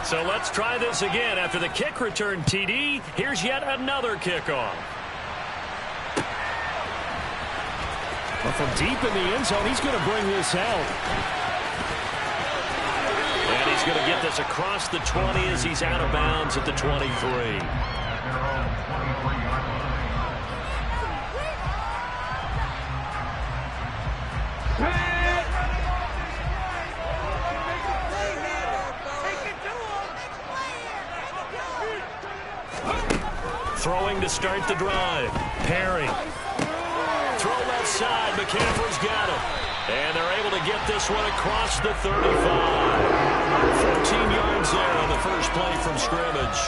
So let's try this again. After the kick return TD, here's yet another kickoff. Well, from deep in the end zone, he's going to bring this out. And he's going to get this across the 20 as he's out of bounds at the 23. Throwing to start the drive. Perry. Throw left side. McCaffrey's got it. And they're able to get this one across the 35. 14 yards there on the first play from scrimmage.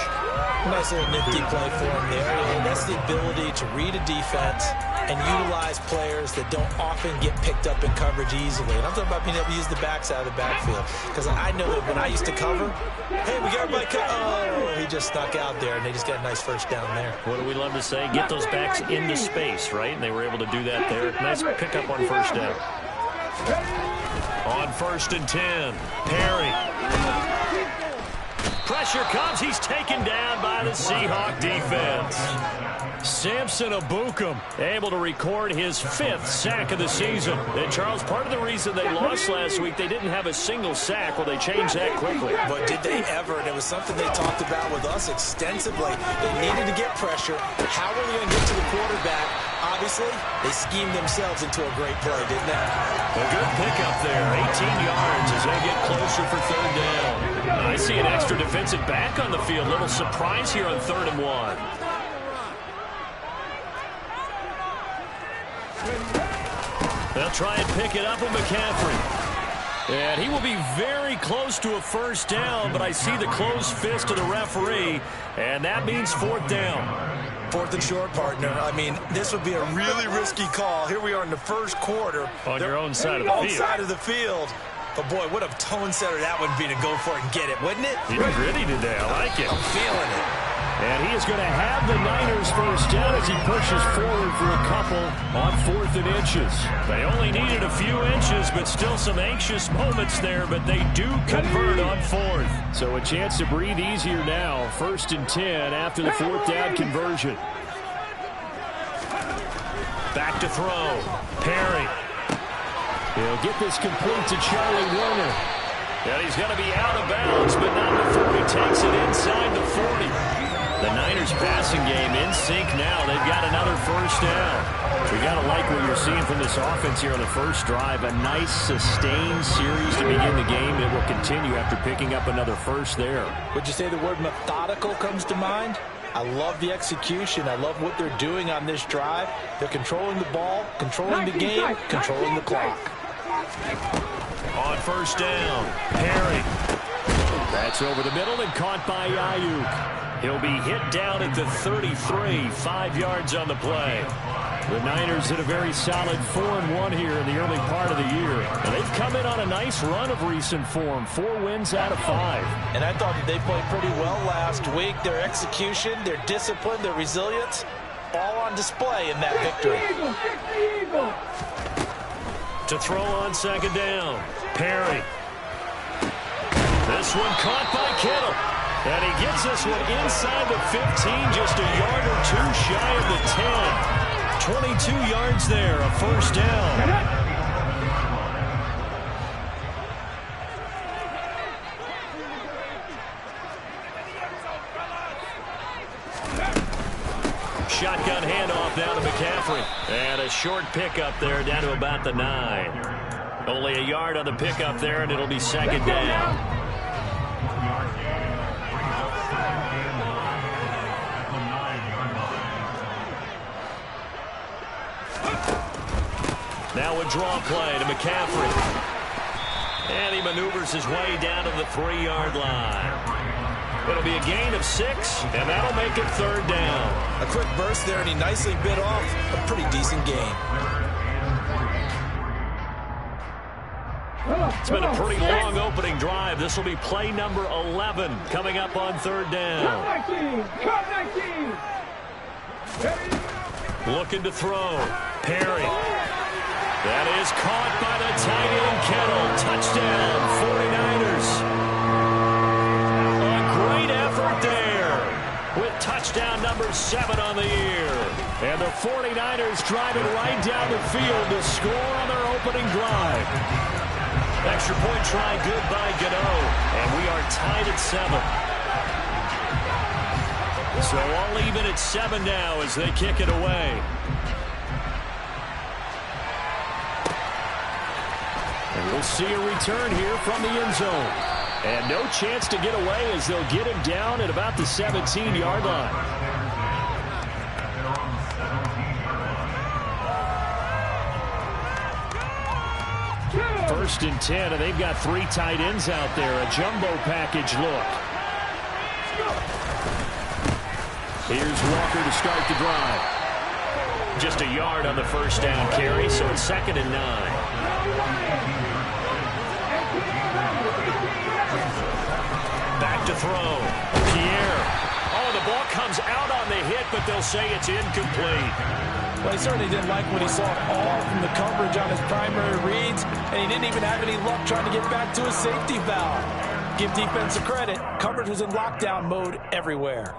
Nice little nifty play for him there. And that's the ability to read a defense and utilize players that don't often get picked up in coverage easily. And I'm talking about being able to use the backside of the backfield. Because I know that when I used to cover, hey, we got everybody oh, he just stuck out there, and they just got a nice first down there. What do we love to say? Get those backs into space, right? And they were able to do that there. Nice pickup on first down. On 1st and 10, Perry. Pressure comes. He's taken down by the Seahawk defense. Samson Abukum able to record his 5th sack of the season. And, Charles, part of the reason they lost last week, they didn't have a single sack. Well, they changed that quickly. But did they ever? And it was something they talked about with us extensively. They needed to get pressure. How were they going to get to the quarterback? Obviously, they schemed themselves into a great play, didn't they? A good pickup there. 18 yards as they get closer for 3rd down. I see an extra defensive back on the field. Little surprise here on 3rd and 1. They'll try and pick it up with McCaffrey. And he will be very close to a first down, but I see the closed fist of the referee, and that means 4th down. 4th and short, partner. I mean, this would be a really risky call. Here we are in the first quarter. On your own side of the field. Side of the field. But, boy, what a tone setter that would be to go for it and get it, wouldn't it? You're gritty today. I like it. I'm feeling it. And he is going to have the Niners first down as he pushes forward for a couple on 4th and inches. They only needed a few inches, but still some anxious moments there, but they do convert on 4th. So a chance to breathe easier now. 1st and 10 after the 4th down conversion. Back to throw. Perry. He'll get this complete to Charlie Warner. And he's going to be out of bounds, but not before he takes it inside the 40. The Niners passing game in sync now. They've got another first down. We got to like what you're seeing from this offense here on the first drive. A nice sustained series to begin the game that will continue after picking up another first there. Would you say the word methodical comes to mind? I love the execution. I love what they're doing on this drive. They're controlling the ball, controlling the game, controlling the clock. On first down, Perry. That's over the middle and caught by Ayuk. He'll be hit down at the 33, 5 yards on the play. The Niners hit a very solid 4-1 here in the early part of the year. And they've come in on a nice run of recent form, 4 wins out of 5. And I thought that they played pretty well last week. Their execution, their discipline, their resilience, all on display in that victory. To throw on 2nd down, Perry. This one caught by Kittle. And he gets this one inside the 15, just a yard or 2 shy of the 10. 22 yards there, a first down. Shotgun handoff down to McCaffrey. And a short pickup there down to about the 9. Only a yard on the pickup there, and it'll be 2nd down. Now a draw play to McCaffrey. And he maneuvers his way down to the 3-yard line. It'll be a gain of 6, and that'll make it 3rd down. A quick burst there, and he nicely bit off a pretty decent gain. It's been a pretty long opening drive. This will be play number 11 coming up on 3rd down. Looking to throw. Perry. That is caught by the tight end Kittle. Touchdown, 49ers. A great effort there with touchdown number 7 on the year. And the 49ers driving right down the field to score on their opening drive. Extra point try good by Gano. And we are tied at 7. So all even at 7 now as they kick it away. And we'll see a return here from the end zone. And no chance to get away as they'll get him down at about the 17-yard line. First and 10, and they've got 3 tight ends out there. A jumbo package look. Here's Walker to start the drive. Just a yard on the first down carry, so it's 2nd and 9. Back to throw. Pierre. Oh, the ball comes out on the hit, but they'll say it's incomplete. Well, he certainly didn't like what he saw all from the coverage on his primary reads, and he didn't even have any luck trying to get back to his safety valve. Give defense a credit. Coverage was in lockdown mode everywhere.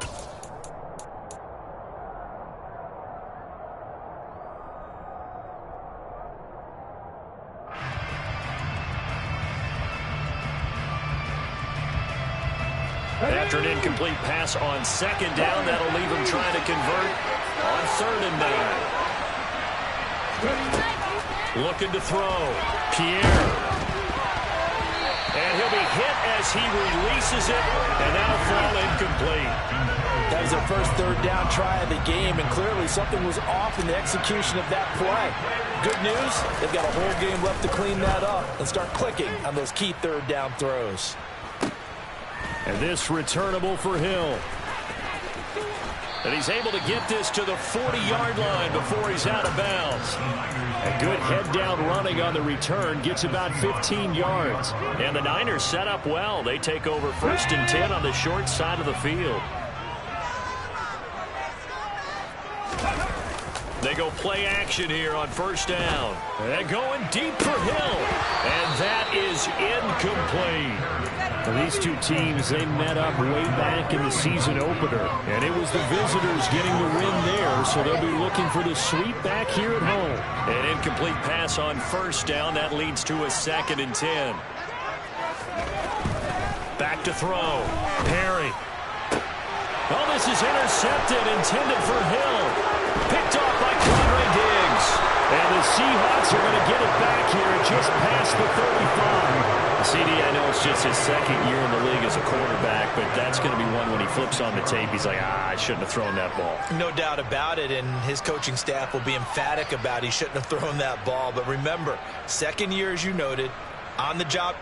After an incomplete pass on 2nd down, that'll leave him trying to convert on 3rd and 9. Looking to throw. Pierre. And he'll be hit as he releases it, and that'll fall incomplete. That was their first 3rd down try of the game, and clearly something was off in the execution of that play. Good news, they've got a whole game left to clean that up and start clicking on those key 3rd down throws. And this returnable for Hill. And he's able to get this to the 40-yard line before he's out of bounds. A good head-down running on the return gets about 15 yards. And the Niners set up well. They take over 1st and 10 on the short side of the field. They go play action here on 1st down. And going deep for Hill. And that is incomplete. These two teams, they met up way back in the season opener. And it was the visitors getting the win there, so they'll be looking for the sweep back here at home. An incomplete pass on 1st down. That leads to a 2nd and 10. Back to throw. Perry. Oh, this is intercepted, intended for Hill. Picked off by Quandre Diggs. And the Seahawks are going to get it back here just past the 35. CD, I know it's just his 2nd year in the league as a quarterback, but that's going to be one when he flips on the tape, he's like, I shouldn't have thrown that ball. No doubt about it, and his coaching staff will be emphatic about he shouldn't have thrown that ball. But remember, 2nd year, as you noted, on the job.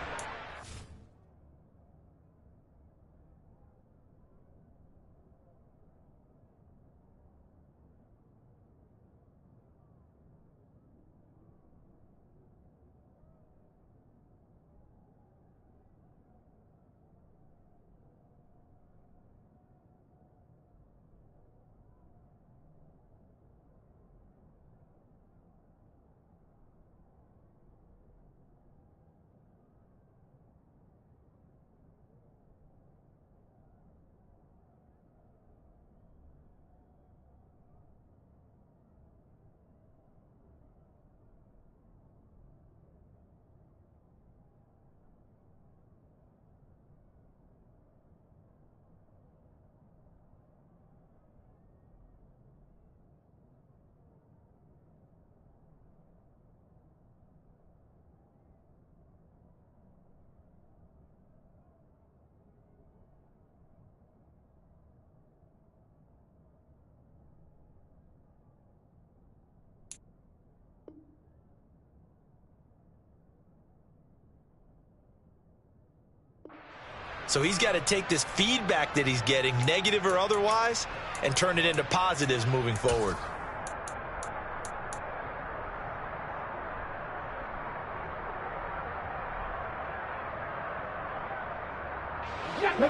So he's got to take this feedback that he's getting, negative or otherwise, and turn it into positives moving forward.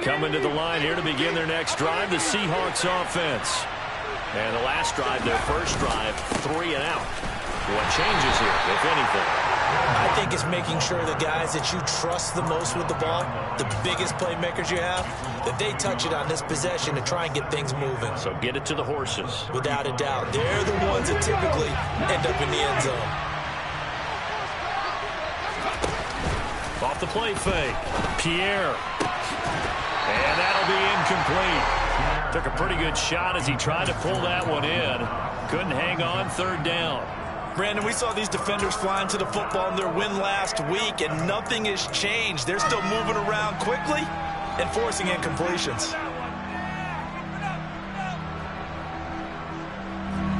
Coming to the line here to begin their next drive, the Seahawks offense. And the last drive, their first drive, 3 and out. What changes here, if anything? I think it's making sure the guys that you trust the most with the ball, the biggest playmakers you have, that they touch it on this possession to try and get things moving. So get it to the horses. Without a doubt. They're the ones that typically end up in the end zone. Off the play fake. Pierre. And that'll be incomplete. Took a pretty good shot as he tried to pull that one in. Couldn't hang on, third down. Brandon, we saw these defenders flying to the football in their win last week, and nothing has changed. They're still moving around quickly and forcing incompletions.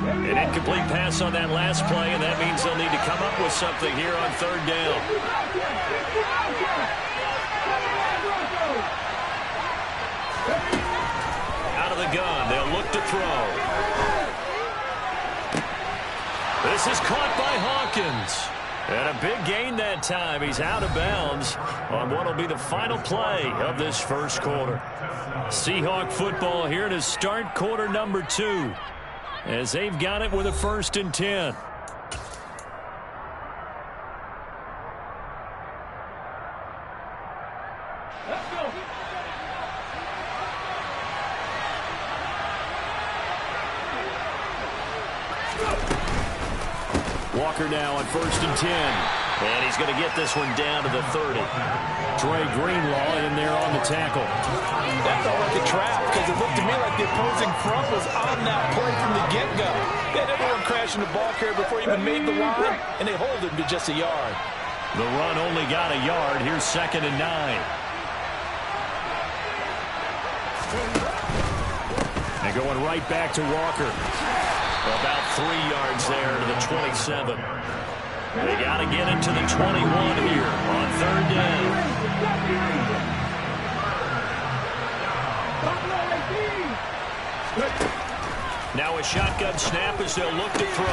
An incomplete pass on that last play, and that means they'll need to come up with something here on third down. Out of the gun, they'll look to throw. This is caught by Hawkins. And a big gain that time. He's out of bounds on what will be the final play of this first quarter. Seahawk football here to start quarter number 2. As they've got it with a 1st and 10. Walker now on 1st and 10. And he's going to get this one down to the 30. Trey Greenlaw in there on the tackle. That felt like a trap because it looked to me like the opposing front was on that play from the get-go. They had everyone crashing the ball carrier before he even made the line, and they hold him to just a yard. The run only got a yard. Here's 2nd and 9. And going right back to Walker. About 3 yards there to the 27. They got to get it to the 21 here on third down. Now a shotgun snap as they'll look to throw.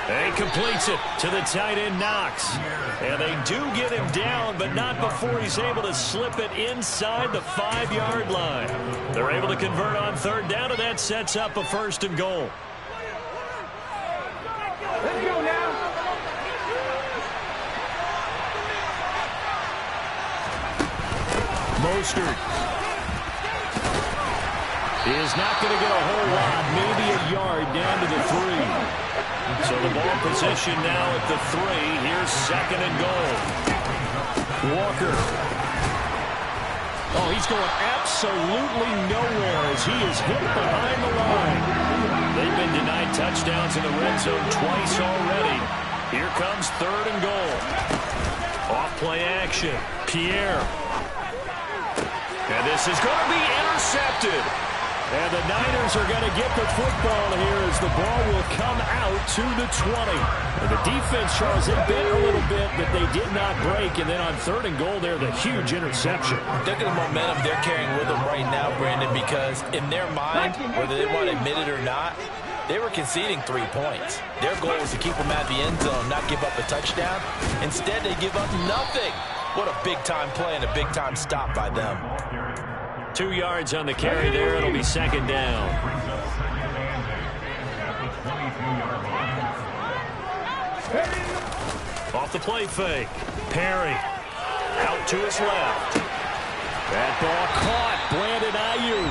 And he completes it to the tight end, Knox. And they do get him down, but not before he's able to slip it inside the 5-yard line. They're able to convert on third down, and that sets up a 1st and goal. Let's go now. Mostert is not going to get a whole lot, maybe a yard down to the 3. So the ball position now at the 3. Here's 2nd and goal. Walker. Oh, he's going absolutely nowhere as he is hit behind the line. They've been denied touchdowns in the red zone twice already. Here comes 3rd and goal. Off play action. Pierre. And this is going to be intercepted. And the Niners are going to get the football here as the ball will come out to the 20. And the defense, Charles, they bit a little bit, but they did not break. And then on 3rd and goal there, the huge interception. Look at the momentum they're carrying with them right now, Brandon, because in their mind, whether they want to admit it or not, they were conceding 3 points. Their goal was to keep them at the end zone, not give up a touchdown. Instead, they give up nothing. What a big-time play and a big-time stop by them. 2 yards on the carry there. It'll be 2nd down. Off the play fake. Perry out to his left. That ball caught. Brandon Ayuk.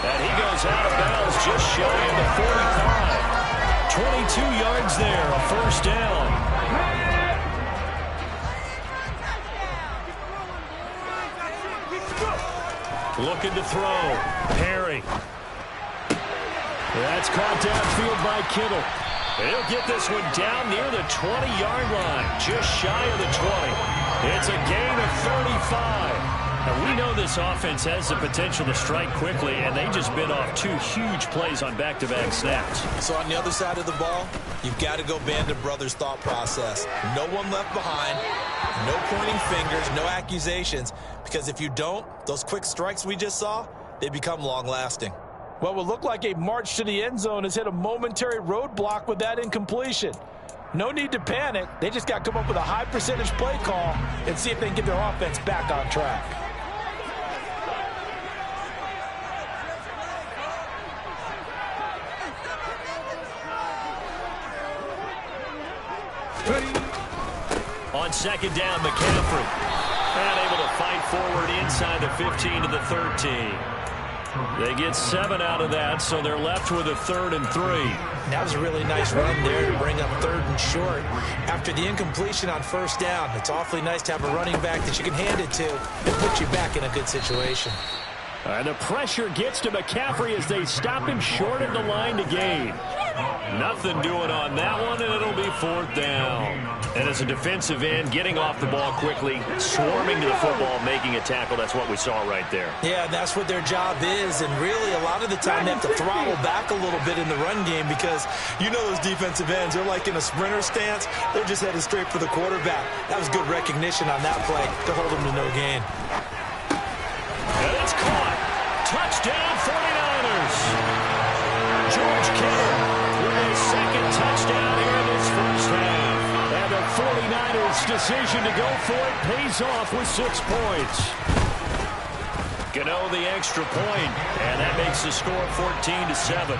And he goes out of bounds just shy of the 45. 22 yards there. A 1st down. Looking to throw. Perry. That's caught downfield by Kittle. He'll get this one down near the 20-yard line, just shy of the 20. It's a gain of 35. And we know this offense has the potential to strike quickly, and they just bit off 2 huge plays on back-to-back snaps. So on the other side of the ball, you've got to go Band of Brothers thought process. No one left behind, no pointing fingers, no accusations, because if you don't, those quick strikes we just saw, they become long-lasting. What would look like a march to the end zone has hit a momentary roadblock with that incompletion. No need to panic. They just got to come up with a high-percentage play call and see if they can get their offense back on track. On second down, McCaffrey. And able to fight forward inside the 15 to the 13. They get 7 out of that, so they're left with a 3rd and 3. That was a really nice run there to bring up 3rd and short. After the incompletion on 1st down, it's awfully nice to have a running back that you can hand it to and put you back in a good situation. And the pressure gets to McCaffrey as they stop him short of the line to gain. Nothing doing on that one, and it'll be 4th down. And as a defensive end, getting off the ball quickly, swarming to the football, making a tackle, that's what we saw right there. Yeah, that's what their job is, and really a lot of the time they have to throttle back a little bit in the run game because you know those defensive ends, they're like in a sprinter stance. They're just headed straight for the quarterback. That was good recognition on that play to hold them to no gain. And it's caught. Touchdown 49ers. George Kittle with a 2nd touchdown here in this 1st half. And the 49ers' decision to go for it pays off with 6 points. Gano the extra point, and that makes the score 14-7.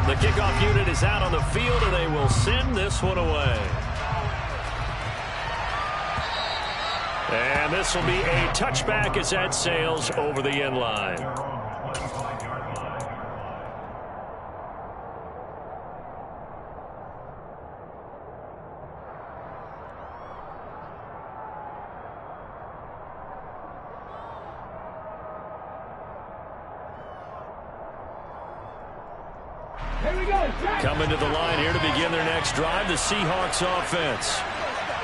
The kickoff unit is out on the field, and they will send this one away. And this will be a touchback as that sails over the end line. Coming to the line here to begin their next drive, the Seahawks offense.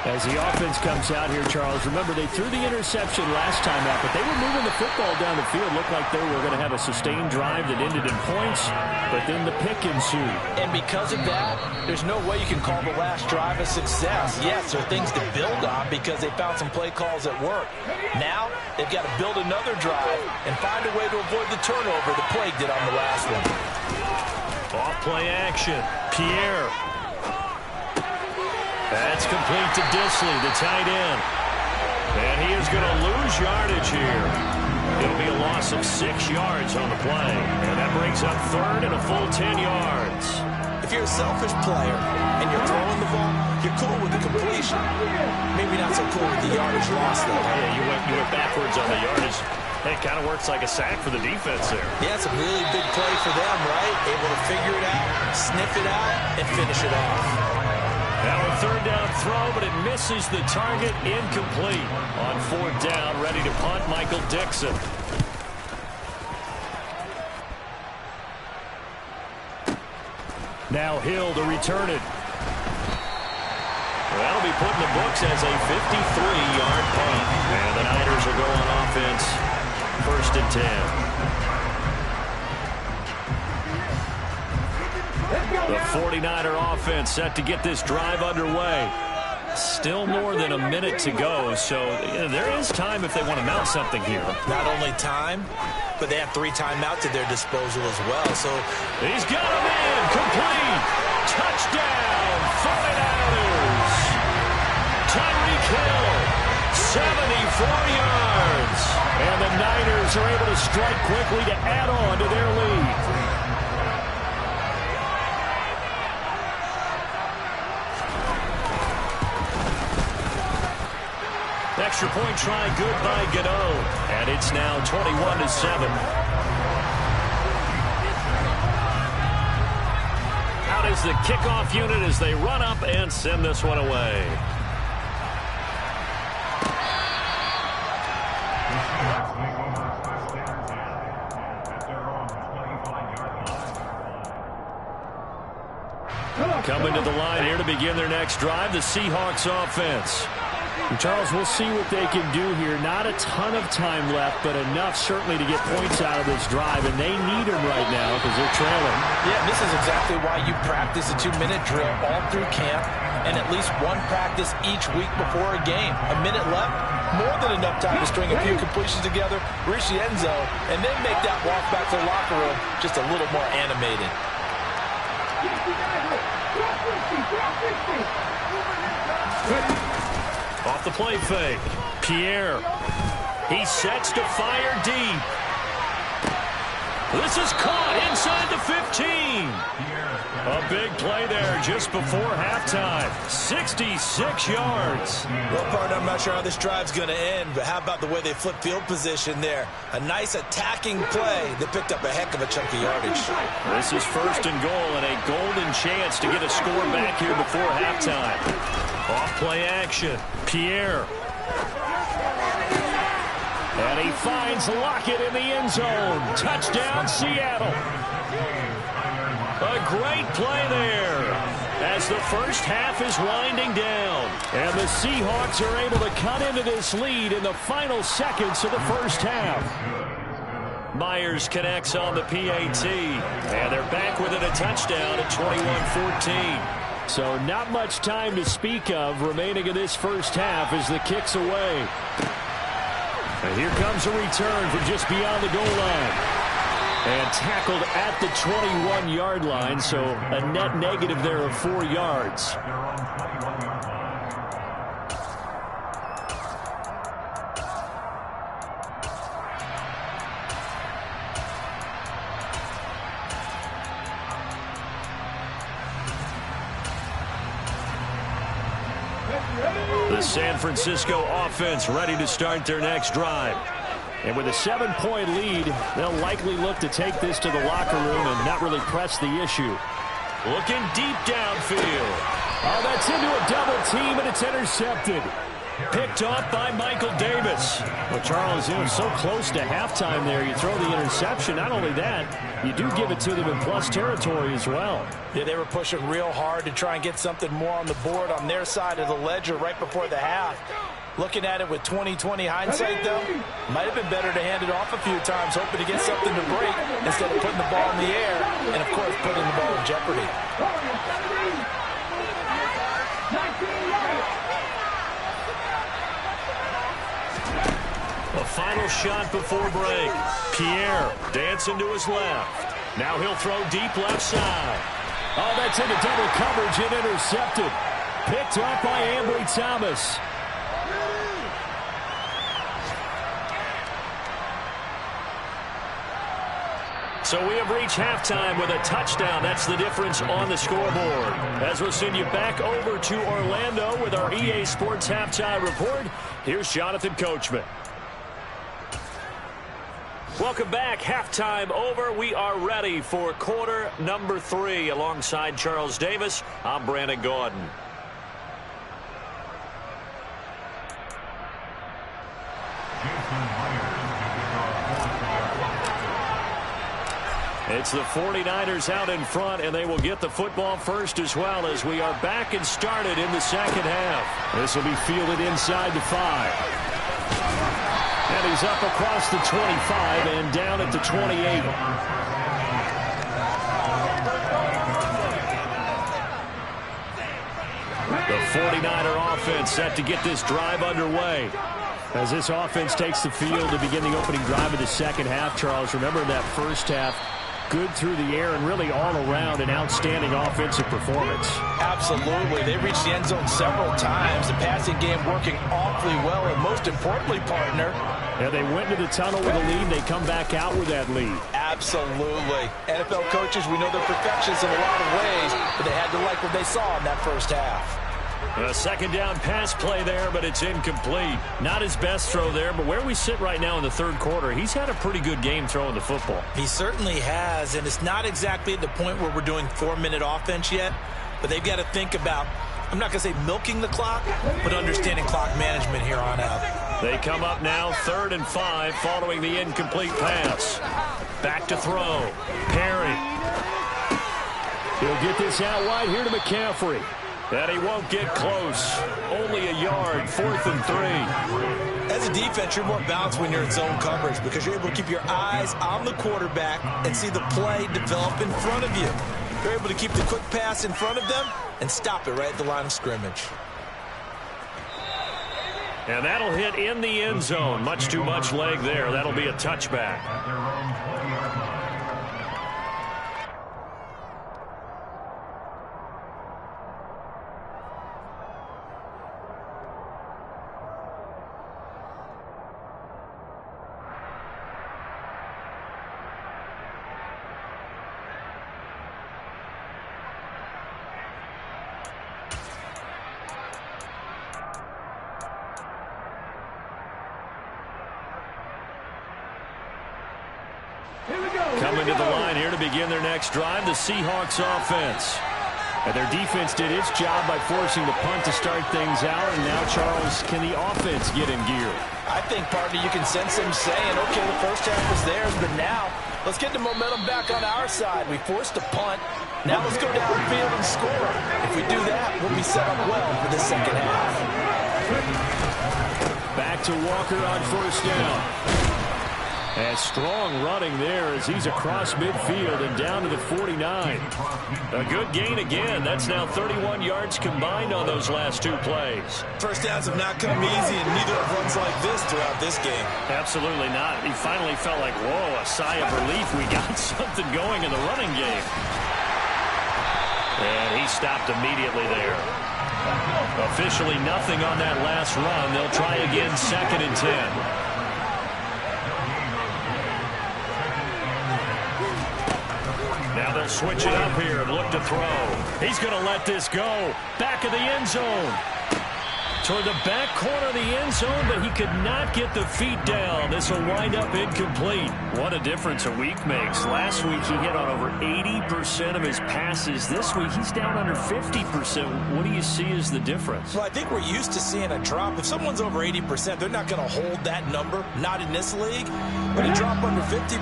As the offense comes out here, Charles, remember they threw the interception last time out, but they were moving the football down the field. Looked like they were going to have a sustained drive that ended in points, but then the pick ensued. And because of that, there's no way you can call the last drive a success. Yes, there are things to build on because they found some play calls that work. Now, they've got to build another drive and find a way to avoid the turnover the Plague did on the last one. Off-play action. Pierre. That's complete to Disley, the tight end. And he is going to lose yardage here. It'll be a loss of 6 yards on the play. And that brings up 3rd and a full 10 yards. If you're a selfish player and you're throwing the ball, you're cool with the completion. Maybe not so cool with the yardage loss, though. Yeah, you went backwards on the yardage. It kind of works like a sack for the defense there. Yeah, it's a really big play for them, right? Able to figure it out, sniff it out, and finish it off. Now a 3rd down throw, but it misses the target, incomplete. On 4th down, ready to punt, Michael Dixon. Now Hill to return it. That'll be put in the books as a 53-yard punt. And the Niners will go on offense. 1st and 10. The 49er offense set to get this drive underway. Still more than a minute to go, so there is time if they want to mount something here. Not only time, but they have 3 timeouts at their disposal as well. So he's got him in, complete, touchdown, 49ers. Tyreek Hill, 74 yards. And the Niners are able to strike quickly to add on to their lead. Extra point try good by Gano. And it's now 21-7. Out is the kickoff unit as they run up and send this one away. Coming to the line here to begin their next drive, the Seahawks offense. Charles, we'll see what they can do here. Not a ton of time left, but enough certainly to get points out of this drive, and they need them right now because they're trailing. Yeah, this is exactly why you practice a 2-minute drill all through camp and at least one practice each week before a game. A minute left, more than enough time to string a few completions together, reach the end zone, and then make that walk back to the locker room just a little more animated. Off the play fake. Pierre. He sets to fire deep. This is caught inside the 15. A big play there just before halftime. 66 yards. Well, partner, I'm not sure how this drive's going to end, but how about the way they flip field position there? A nice attacking play that picked up a heck of a chunk of yardage. This is 1st and goal and a golden chance to get a score back here before halftime. Off play action. Pierre. And he finds Lockett in the end zone. Touchdown, Seattle. A great play there as the first half is winding down. And the Seahawks are able to cut into this lead in the final seconds of the first half. Myers connects on the PAT. And they're back within a touchdown at 21-14. So not much time to speak of remaining in this first half as the kick's away. And here comes a return from just beyond the goal line. And tackled at the 21-yard line, so a net negative there of 4 yards. The San Francisco offense ready to start their next drive. And with a 7-point lead, they'll likely look to take this to the locker room and not really press the issue. Looking deep downfield. Oh, that's into a double team, and it's intercepted. Picked off by Michael Davis. Well, Charles, so close to halftime there. You throw the interception. Not only that, you do give it to them in plus territory as well. Yeah, they were pushing real hard to try and get something more on the board on their side of the ledger right before the half. Looking at it with 20/20 hindsight, though, might have been better to hand it off a few times, hoping to get something to break instead of putting the ball in the air and, of course, putting the ball in jeopardy. A final shot before break. Pierre dancing to his left. Now he'll throw deep left side. Oh, that's into double coverage and intercepted. Picked up by Ambry Thomas. So we have reached halftime with a touchdown. That's the difference on the scoreboard. As we'll send you back over to Orlando with our EA Sports Halftime Report, here's Jonathan Coachman. Welcome back. Halftime over. We are ready for quarter number 3. Alongside Charles Davis, I'm Brandon Gordon. It's the 49ers out in front, and they will get the football first as well as we are back and started in the second half. This will be fielded inside the 5. And he's up across the 25 and down at the 28. The 49er offense set to get this drive underway. As this offense takes the field to begin the opening drive of the second half, Charles, remember in that first half, good through the air and really all around an outstanding offensive performance. Absolutely. They reached the end zone several times. The passing game working awfully well, and most importantly, partner, yeah, they went to the tunnel with a lead. They come back out with that lead. Absolutely. NFL coaches, we know they're perfectionists in a lot of ways, but they had to like what they saw in that first half. A second down pass play there, but it's incomplete. Not his best throw there, but where we sit right now in the third quarter, he's had a pretty good game throwing the football. He certainly has, and it's not exactly at the point where we're doing 4-minute offense yet, but they've got to think about, I'm not going to say milking the clock, but understanding clock management here on out. They come up now 3rd and 5 following the incomplete pass. Back to throw. Perry. He'll get this out wide here to McCaffrey. And he won't get close. Only a yard, 4th and 3. As a defense, you're more balanced when you're in zone coverage because you're able to keep your eyes on the quarterback and see the play develop in front of you. You're able to keep the quick pass in front of them and stop it right at the line of scrimmage. And that'll hit in the end zone. Much too much leg there. That'll be a touchback. Coming to the line here to begin their next drive, the Seahawks offense. And their defense did its job by forcing the punt to start things out. And now, Charles, can the offense get in gear? I think, partner, you can sense them saying, okay, the first half was theirs, but now let's get the momentum back on our side. We forced a punt. Now let's go downfield and score. If we do that, we'll be set up well for the second half. Back to Walker on first down. And strong running there as he's across midfield and down to the 49. A good gain again. That's now 31 yards combined on those last 2 plays. First downs have not come easy, and neither have runs like this throughout this game. Absolutely not. He finally felt like, whoa, a sigh of relief. We got something going in the running game. And he stopped immediately there. Officially nothing on that last run. They'll try again, 2nd and 10. Now they'll switch it up here and look to throw. He's going to let this go. Back of the end zone. Toward the back corner of the end zone, but he could not get the feet down. This will wind up incomplete. What a difference a week makes. Last week he hit on over 80% of his passes. This week he's down under 50%. What do you see as the difference? Well, I think we're used to seeing a drop. If someone's over 80%, they're not going to hold that number. Not in this league. But a drop under 50%,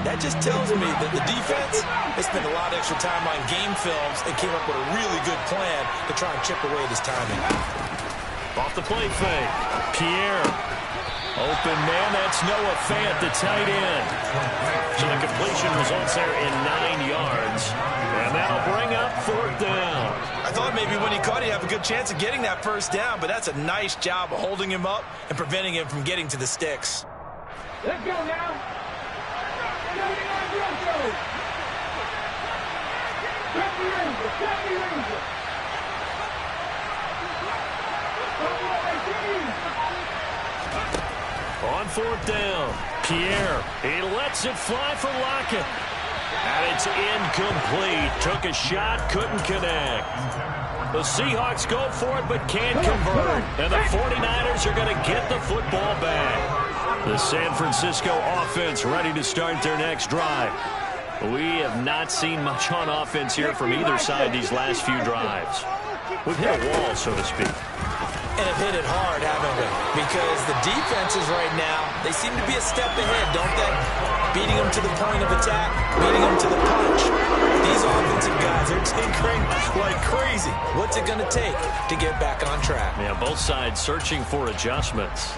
that just tells me that the defense has spent a lot of extra time on game films and came up with a really good plan to try and chip away at his timing. Off the play fake. Pierre. Open man. That's Noah Fant, the tight end. So the completion results there in 9 yards. And that'll bring up 4th down. I thought maybe when he caught it, he'd have a good chance of getting that first down, but that's a nice job of holding him up and preventing him from getting to the sticks. Let's go now. On 4th down, Pierre, he lets it fly for Lockett. And it's incomplete. Took a shot, couldn't connect. The Seahawks go for it, but can't convert. And the 49ers are going to get the football back. The San Francisco offense ready to start their next drive. We have not seen much on offense here from either side these last few drives. We've hit a wall, so to speak. And have hit it hard, haven't we? Because the defenses right now, they seem to be a step ahead, don't they? Beating them to the point of attack, beating them to the punch. These offensive guys are tinkering like crazy. What's it going to take to get back on track? Yeah, both sides searching for adjustments.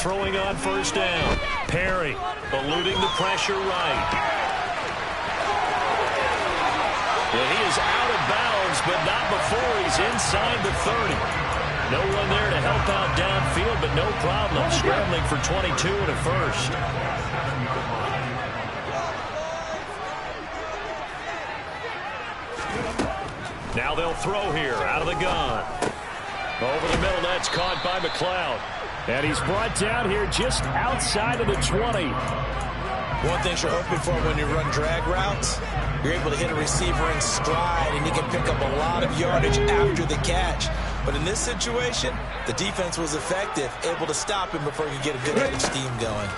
Throwing on first down. Perry eluding the pressure right. And he is out of bounds, but not before he's inside the 30. No one there to help out downfield, but no problem. Scrambling for 22 and a first. Now they'll throw here out of the gun. Over the middle, that's caught by McLeod. And he's brought down here just outside of the 20. One thing you're hoping for when you run drag routes, you're able to hit a receiver in stride, and he can pick up a lot of yardage after the catch. But in this situation, the defense was effective, able to stop him before you get a good head of steam going.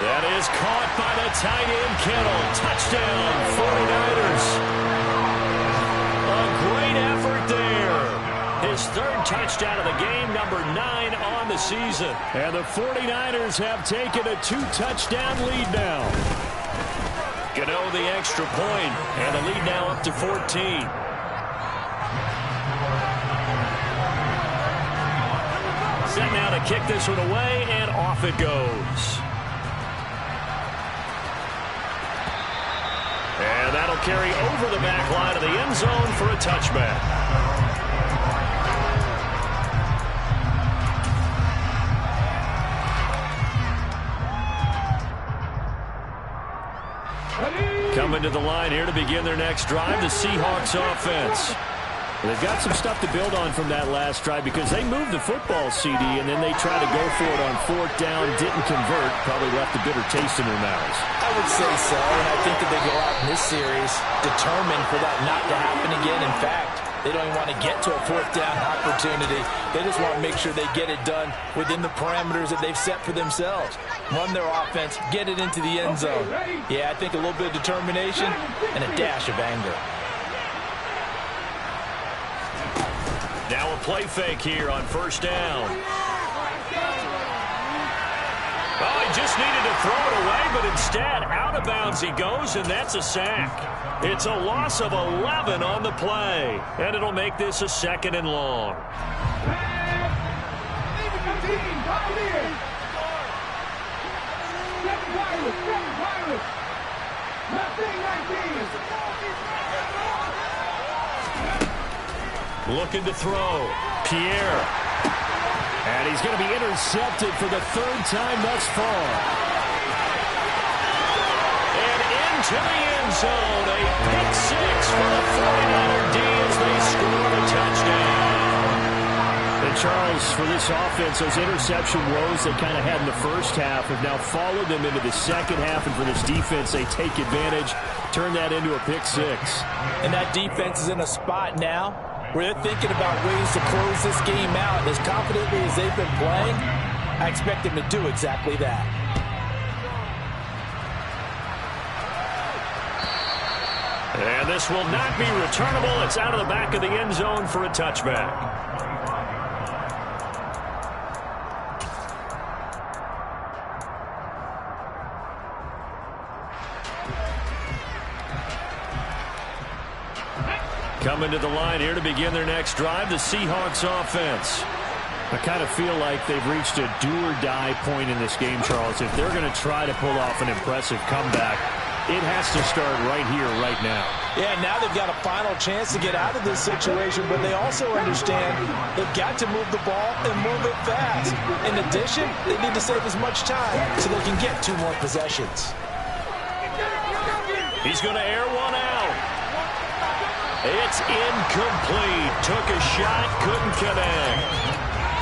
That is caught by the tight end, Kittle. Touchdown, 49ers. A great effort there. His third touchdown of the game, number 9 on the season. And the 49ers have taken a 2-touchdown lead now. Gano the extra point, and the lead now up to 14. Set now to kick this one away, and off it goes. And that'll carry over the back line of the end zone for a touchback. Coming to the line here to begin their next drive, the Seahawks offense. They've got some stuff to build on from that last drive because they moved the football, CD, and then they tried to go for it on 4th down, didn't convert, probably left a bitter taste in their mouths. I would say so, and I think that they go out in this series determined for that not to happen again. In fact, they don't even want to get to a 4th down opportunity. They just want to make sure they get it done within the parameters that they've set for themselves. Run their offense, get it into the end zone. Yeah, I think a little bit of determination and a dash of anger. Now a play fake here on 1st down. Oh, he just needed to throw it away, but instead, out of bounds he goes, and that's a sack. It's a loss of 11 on the play, and it'll make this a 2nd and long. Looking to throw. Pierre. And he's going to be intercepted for the 3rd time thus far. And into the end zone. A pick 6 for the 49er D as they score a touchdown. And Charles, for this offense, those interception woes they kind of had in the first half have now followed them into the second half. And for this defense, they take advantage, turn that into a pick 6. And that defense is in a spot now where they're thinking about ways to close this game out. As confidently as they've been playing, I expect them to do exactly that. And this will not be returnable. It's out of the back of the end zone for a touchback. Coming to the line here to begin their next drive, the Seahawks offense. I kind of feel like they've reached a do-or-die point in this game, Charles. If they're going to try to pull off an impressive comeback, it has to start right here, right now. Yeah, now they've got a final chance to get out of this situation, but they also understand they've got to move the ball and move it fast. In addition, they need to save as much time so they can get 2 more possessions. He's going to air one out. It's incomplete. Took a shot, couldn't connect.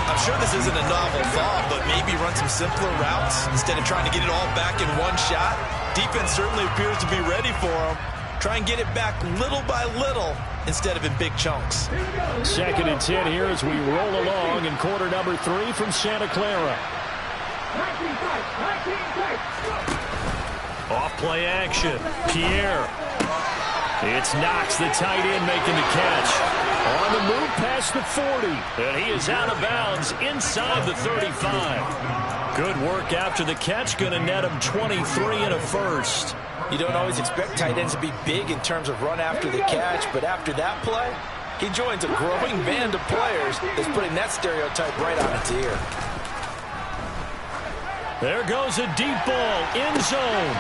I'm sure this isn't a novel thought, but maybe run some simpler routes instead of trying to get it all back in one shot. Defense certainly appears to be ready for him. Try and get it back little by little instead of in big chunks. 2nd and 10 here as we roll along in quarter number 3 from Santa Clara. Off play action. Pierre. It's Knox, the tight end, making the catch. On the move past the 40. And he is out of bounds inside the 35. Good work after the catch. Going to net him 23 and a first. You don't always expect tight ends to be big in terms of run after the catch, but after that play, he joins a growing band of players that's putting that stereotype right on its ear. There goes a deep ball, end zone.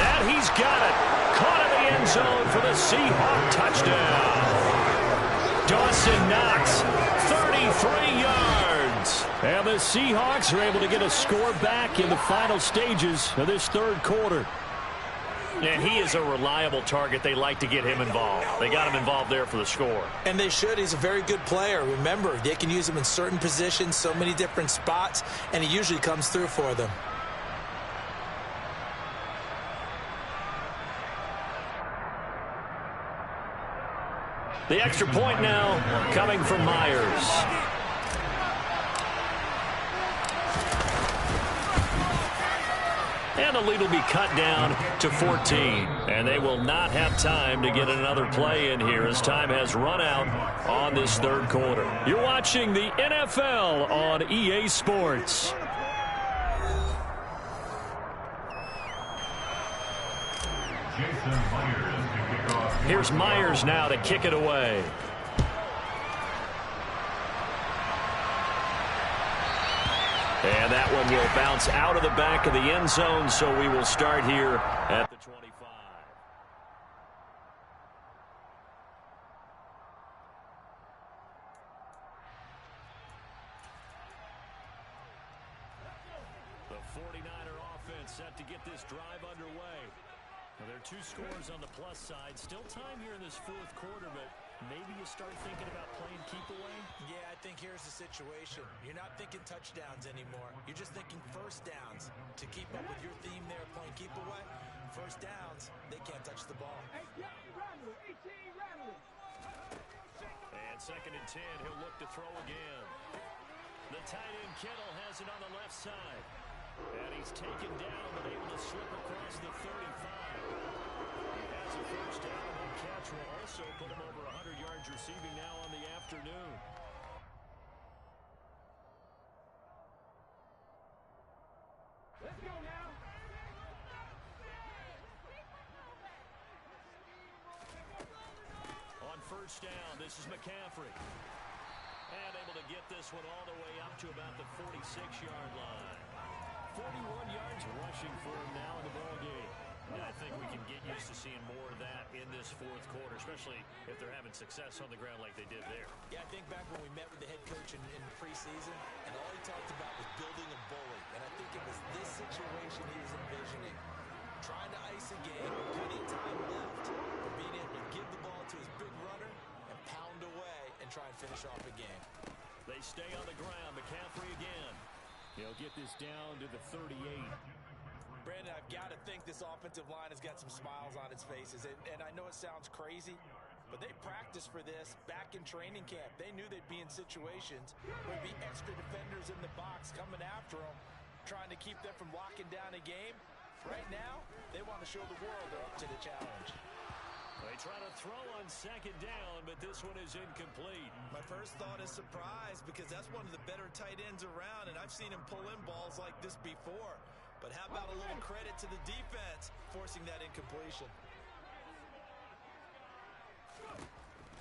And he's got it. Caught in the end zone for the Seahawk touchdown. Dawson Knox, 33 yards. And the Seahawks are able to get a score back in the final stages of this 3rd quarter. And he is a reliable target. They like to get him involved. They got him involved there for the score. And they should. He's a very good player. Remember, they can use him in certain positions, so many different spots, and he usually comes through for them. The extra point now coming from Myers. And the lead will be cut down to 14. And they will not have time to get another play in here as time has run out on this third quarter. You're watching the NFL on EA Sports. Here's Myers now to kick it away. And that one will bounce out of the back of the end zone, so we will start here at the 25. The 49er offense set to get this drive underway. Well, there are two scores on the plus side. Still time here in this fourth quarter, but maybe you start thinking about playing keep away? Yeah, I think here's the situation. You're not thinking touchdowns anymore. You're just thinking first downs. To keep up with your theme there, playing keep away, first downs, they can't touch the ball. And 2nd and 10, he'll look to throw again. The tight end Kittle has it on the left side. And he's taken down, but able to slip across the 35. He has a first down. That catch will also put him over 100 yards receiving now on the afternoon. Let's go now. On first down, this is McCaffrey. And able to get this one all the way up to about the 46-yard line. 41 yards rushing for him now in the ballgame. And I think we can get used to seeing more of that in this fourth quarter, especially if they're having success on the ground like they did there. Yeah, I think back when we met with the head coach in the preseason, and all he talked about was building a bully. And I think it was this situation he was envisioning. Trying to ice a game, plenty of time left, but being able to give the ball to his big runner and pound away and try and finish off a game. They stay on the ground. McCaffrey again. He'll get this down to the 38. Brandon, I've got to think this offensive line has got some smiles on its faces. And I know it sounds crazy, but they practiced for this back in training camp. They knew they'd be in situations where there'd be extra defenders in the box coming after them, trying to keep them from locking down a game. Right now, they want to show the world they're up to the challenge. They try to throw on 2nd down, but this one is incomplete. My first thought is surprise, because that's one of the better tight ends around, and I've seen him pull in balls like this before. But how about a little credit to the defense forcing that incompletion?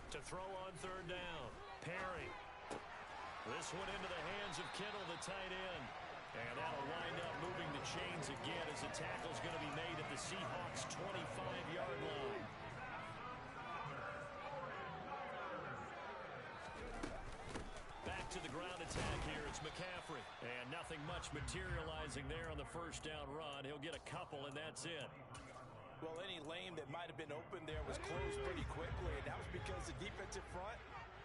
To throw on 3rd down, Perry. This one into the hands of Kittle, the tight end. And that'll wind up moving the chains again as the tackle's going to be made at the Seahawks' 25-yard line. Back to the ground attack here. It's McCaffrey. And nothing much materializing there on the first down run. He'll get a couple, and that's it. Well, any lane that might have been open there was closed pretty quickly, and that was because the defensive front,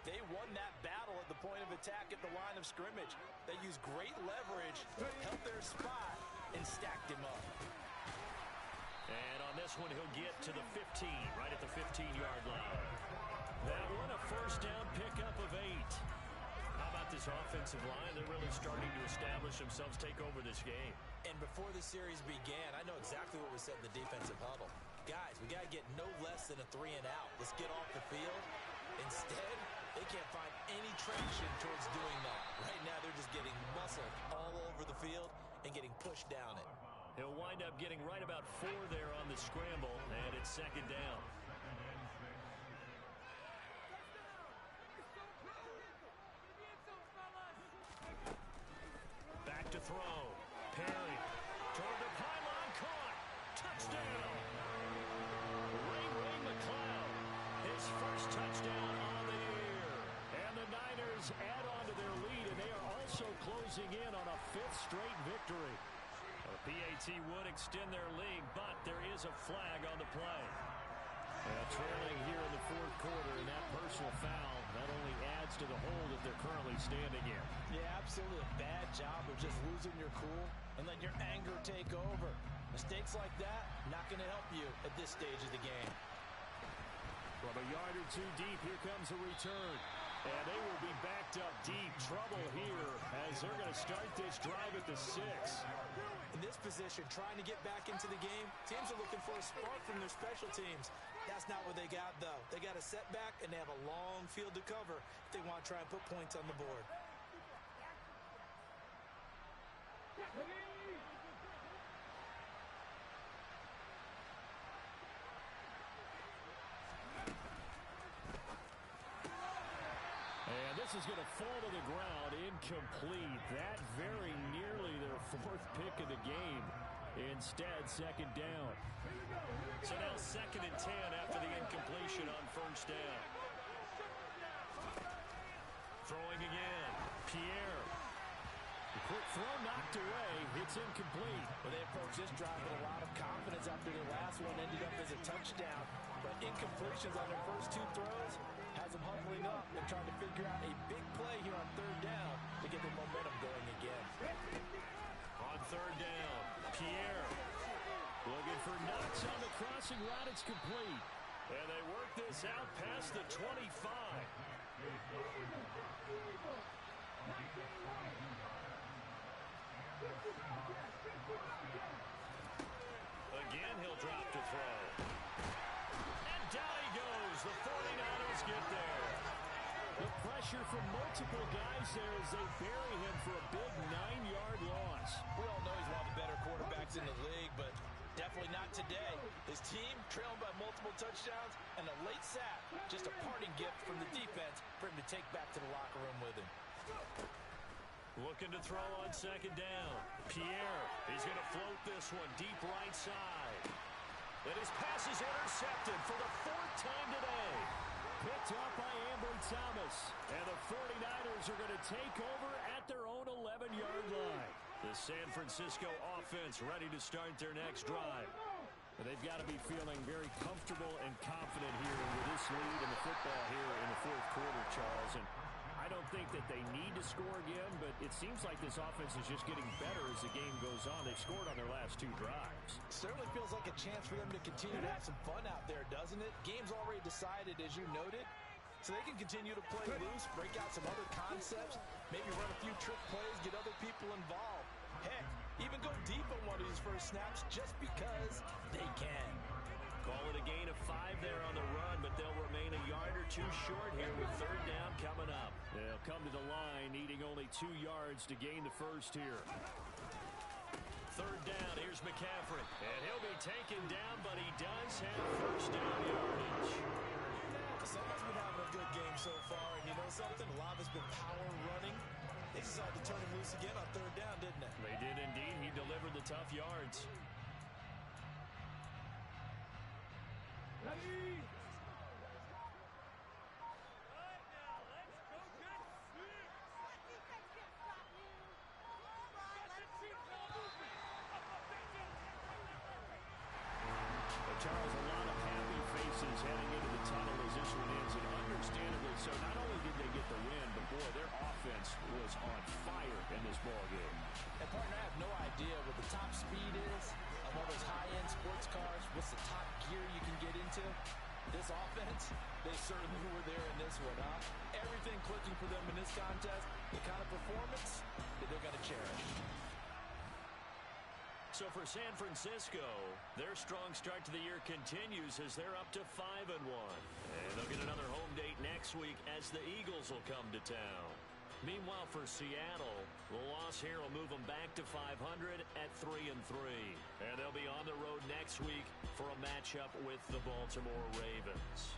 they won that battle at the point of attack at the line of scrimmage. They used great leverage, held their spot, and stacked him up. And on this one, he'll get to the 15, right at the 15-yard line. That one, a first down pickup of 8. How about this offensive line? They're really starting to establish themselves, take over this game. And before the series began, I know exactly what was said in the defensive huddle. Guys, we got to get no less than a 3 and out. Let's get off the field. Instead, they can't find any traction towards doing that. Right now, they're just getting muscled all over the field and getting pushed down it. He'll wind up getting right about 4 there on the scramble, and it's 2nd down. Back to throw. Perry. Toward the pylon, caught. Touchdown. Ray McCloud. His first touchdown on the year. And the Niners add on to their lead, and they are also closing in on a 5th straight victory. The PAT would extend their lead, but there is a flag on the play. Trailing here in the fourth quarter, and that personal foul not only adds to the hole that they're currently standing in. Yeah, absolutely a bad job of just losing your cool and letting your anger take over. Mistakes like that, not going to help you at this stage of the game. From a yard or two deep, here comes a return. And they will be backed up deep. Trouble here as they're going to start this drive at the 6. In this position, trying to get back into the game, teams are looking for a spark from their special teams. That's not what they got, though. They got a setback, and they have a long field to cover if they want to try and put points on the board. And this is going to fall to the ground, incomplete. That very nearly their 4th pick of the game. Instead, 2nd down. So now 2nd and 10 after the incompletion on 1st down. Throwing again. Pierre. The quick throw knocked away. It's incomplete. Well, they approached this drive with a lot of confidence after their last one ended up as a touchdown. But incompletions on their first 2 throws has them huddling up and trying to figure out a big play here on 3rd down to get their momentum going again. On 3rd down, Pierre looking for Knox on the crossing route. It's complete. And they work this out past the 25. Again, he'll drop to throw. And down he goes. The 49ers get there. The pressure from multiple guys there as they bury him for a big 9-yard loss. We all know he's one of the better quarterbacks in the league, but definitely not today. His team trailing by multiple touchdowns and a late sack. Just a parting gift from the defense for him to take back to the locker room with him. Looking to throw on 2nd down. Pierre, he's going to float this one deep right side. And his pass is intercepted for the 4th time today. Picked up by Ambry Thomas. And the 49ers are going to take over at their own 11-yard line. The San Francisco offense ready to start their next drive. But they've got to be feeling very comfortable and confident here with this lead in the football here in the 4th quarter, Charles. And I don't think that they need to score again, but it seems like this offense is just getting better as the game goes on. They've scored on their last 2 drives. Certainly feels like a chance for them to continue to have some fun out there, doesn't it? Game's already decided, as you noted, so they can continue to play loose, break out some other concepts, maybe run a few trick plays, get other people involved. Heck, even go deep on one of these first snaps just because they can. Call it a gain of 5 there on the run, but they'll remain a yard or 2 short here with 3rd down coming up. They'll come to the line needing only 2 yards to gain the first here. 3rd down, here's McCaffrey. And he'll be taken don, but he does have 1st down yardage. Someone's been having a good game so far, and you know something? A lot of it's been power running. They decided to turn him loose again on 3rd down, didn't they? They did indeed. He delivered the tough yards. Ready? Charles, a lot of happy faces heading into the tunnel as this one ends, and understandably so. Not only did they get the win, but boy, their offense was on fire in this ball game. And partner, I have no idea what the top speed is of all those high-end sports cars. What's the top gear you can get into? This offense, they certainly were there in this one, huh? Everything clicking for them in this contest, the kind of performance that they're going to cherish. So for San Francisco, their strong start to the year continues as they're up to 5-1. And they'll get another home date next week as the Eagles will come to town. Meanwhile, for Seattle, the loss here will move them back to 500 at 3-3. And they'll be on the road next week for a matchup with the Baltimore Ravens.